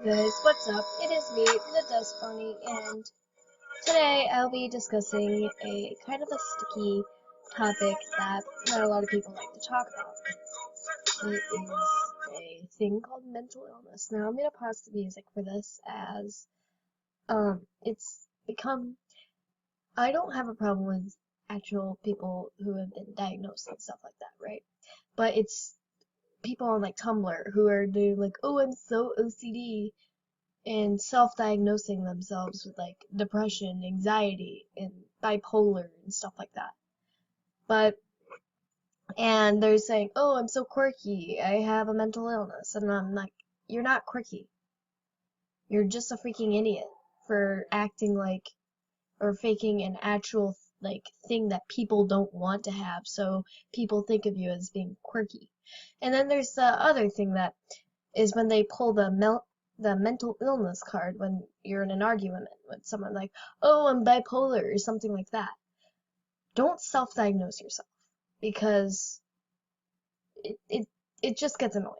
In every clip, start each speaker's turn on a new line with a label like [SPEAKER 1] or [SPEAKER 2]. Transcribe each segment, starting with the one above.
[SPEAKER 1] guys, what's up? It is me, the Dust Bunny, and today I'll be discussing a kind of a sticky topic that not a lot of people like to talk about. It is a thing called mental illness. Now I'm gonna pause the music for this as it's become. I don't have a problem with actual people who have been diagnosed and stuff like that, right? But it's people on like Tumblr who are doing like, oh, I'm so OCD and self-diagnosing themselves with like depression, anxiety, and bipolar and stuff like that. And they're saying, oh, I'm so quirky, I have a mental illness. And I'm like, you're not quirky. You're just a freaking idiot for acting like, or faking an actual like thing that people don't want to have, so people think of you as being quirky. And then there's the other thing that is when they pull the mental illness card when you're in an argument with someone, like, oh, I'm bipolar or something like that. Don't self-diagnose yourself, because it just gets annoying.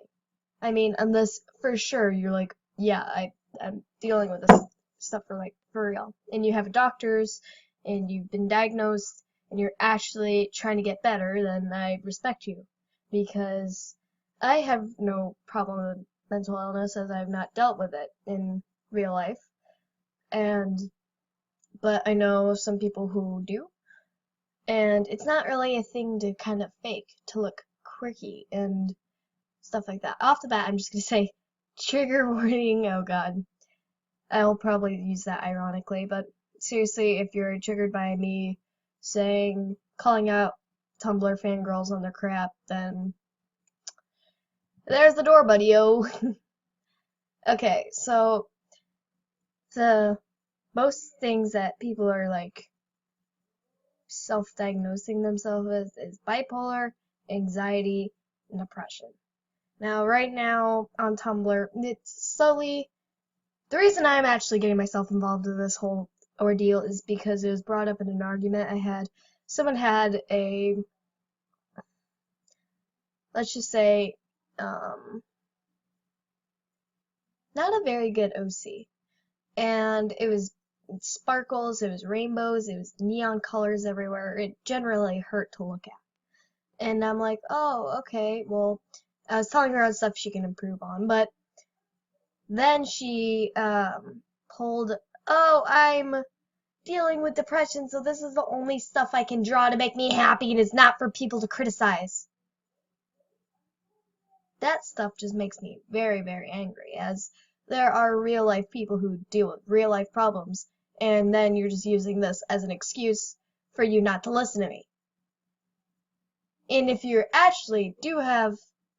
[SPEAKER 1] I mean, unless for sure you're like, yeah, I'm dealing with this stuff for real, and you have doctors and you've been diagnosed and you're actually trying to get better, then I respect you, because I have no problem with mental illness as I've not dealt with it in real life. But I know some people who do, and it's not really a thing to kind of fake to look quirky and stuff like that. Off the bat, I'm just gonna say trigger warning. Oh god. I'll probably use that ironically, but seriously, if you're triggered by me calling out Tumblr fangirls on their crap, then there's the door, buddy-o. Okay, so the most things that people are like self-diagnosing themselves with is bipolar, anxiety, and depression. Now, right now on Tumblr, it's slowly. The reason I'm actually getting myself involved in this whole ordeal is because it was brought up in an argument I had. Someone had let's just say, not a very good OC. And it was sparkles, it was rainbows, it was neon colors everywhere. It generally hurt to look at. And I'm like, oh, okay, well, I was telling her on stuff she can improve on, but then she pulled, oh, I'm dealing with depression, so this is the only stuff I can draw to make me happy, and it's not for people to criticize. That stuff just makes me very, very angry, as there are real life people who deal with real life problems, and then you're just using this as an excuse for you not to listen to me. And if you actually do have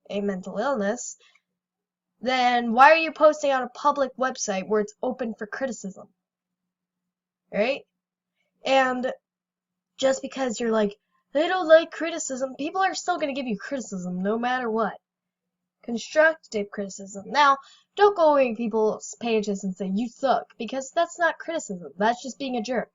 [SPEAKER 1] a mental illness, then why are you posting on a public website where it's open for criticism? Right? And just because you're like, they don't like criticism, people are still going to give you criticism no matter what. Constructive criticism. Now, don't go in people's pages and say, you suck, because that's not criticism. That's just being a jerk.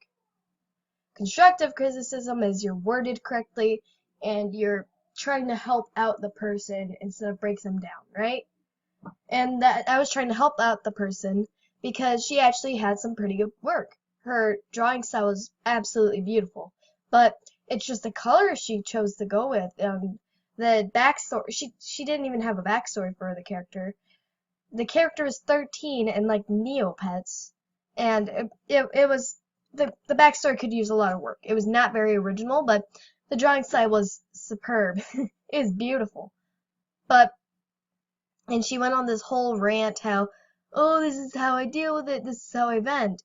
[SPEAKER 1] Constructive criticism is you're worded correctly and you're trying to help out the person instead of break them down, right? And that I was trying to help out the person because she actually had some pretty good work. Her drawing style was absolutely beautiful, but it's just the colors she chose to go with. The backstory, she didn't even have a backstory for the character. The character is 13 and like Neopets, and it was the backstory could use a lot of work. It was not very original, but the drawing style was superb. It was beautiful. And she went on this whole rant how, oh, this is how I deal with it, this is how I vent.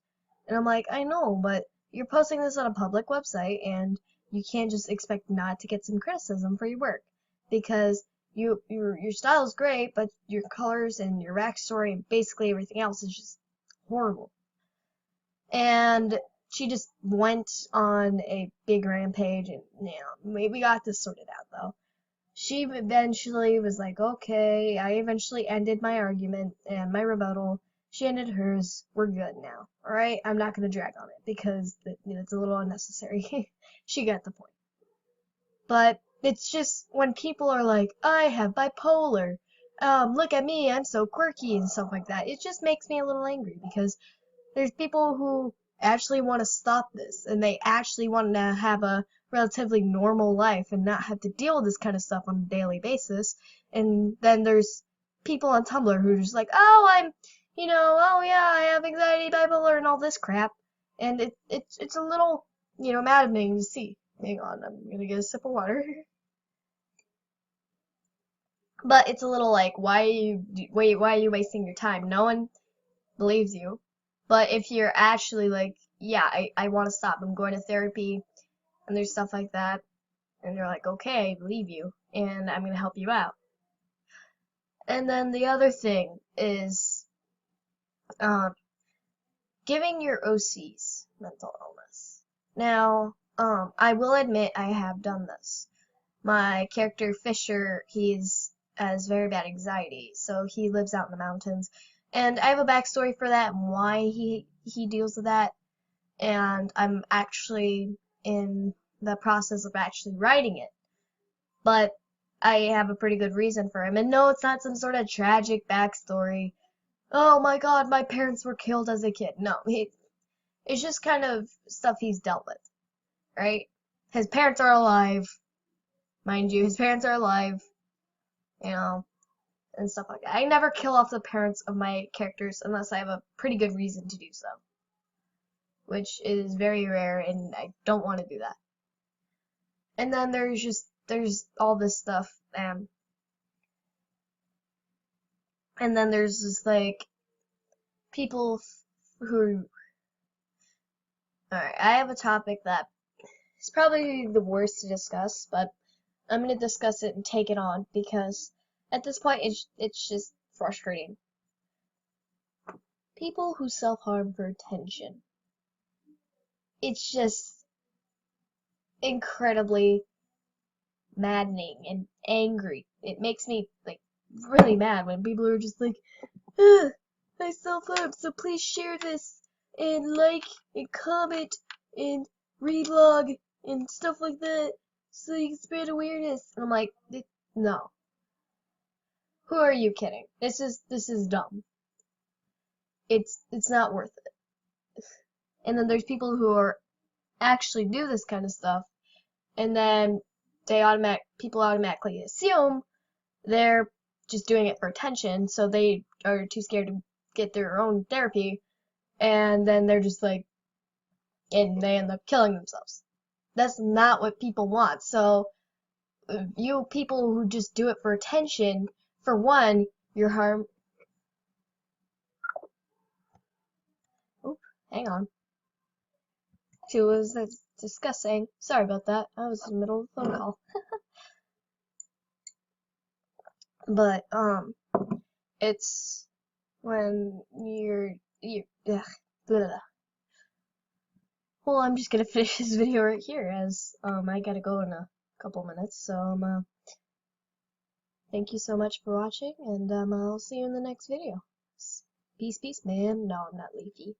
[SPEAKER 1] And I'm like, I know, but you're posting this on a public website, and you can't just expect not to get some criticism for your work. Because your style is great, but your colors and your backstory and basically everything else is just horrible. And she just went on a big rampage, and we got this sorted out though. She eventually was like, okay, I eventually ended my argument and my rebuttal. She ended hers. We're good now. Alright? I'm not going to drag on it because it's a little unnecessary. She got the point. But it's just when people are like, I have bipolar, look at me, I'm so quirky and stuff like that. It just makes me a little angry because there's people who actually want to stop this and they actually want to have a relatively normal life and not have to deal with this kind of stuff on a daily basis. And then there's people on Tumblr who are just like, oh, oh yeah, I have anxiety, bipolar, and all this crap. And it's a little, maddening to see. Hang on, I'm gonna get a sip of water. But it's a little like, why are you wasting your time? No one believes you. But if you're actually like, yeah, I want to stop, I'm going to therapy, and there's stuff like that, and you're like, okay, I believe you, and I'm going to help you out. And then the other thing is um, giving your OCs mental illness. Now, I will admit I have done this. My character Fisher, he's has very bad anxiety, so he lives out in the mountains. And I have a backstory for that and why he deals with that. And I'm actually in the process of actually writing it. But I have a pretty good reason for him. And no, it's not some sort of tragic backstory. Oh my god, my parents were killed as a kid. No, it's just kind of stuff he's dealt with, right? His parents are alive, mind you, his parents are alive, you know, and stuff like that. I never kill off the parents of my characters unless I have a pretty good reason to do so, which is very rare, and I don't want to do that. And then there's all this stuff, and then there's just like people who. Alright, I have a topic that is probably the worst to discuss, but I'm gonna discuss it and take it on because at this point it's just frustrating. People who self-harm for attention. It's just incredibly maddening and angry. It makes me like really mad when people are just like, ugh, I self-harm, so please share this and like and comment and reblog and stuff like that so you can spread awareness. And I'm like, no. Who are you kidding? This is dumb. It's not worth it. And then there's people who are actually do this kind of stuff, and then people automatically assume they're just doing it for attention, so they are too scared to get their own therapy, and then they're just like, and they end up killing themselves. That's not what people want. So you people who just do it for attention, for one, you're harm. Oop, hang on. She was discussing. Sorry about that. I was in the middle of a phone call. But it's when you ugh, blah. Well, I'm just gonna finish this video right here as I gotta go in a couple minutes. So thank you so much for watching, and I'll see you in the next video. Peace, peace, man. No, I'm not Leafy.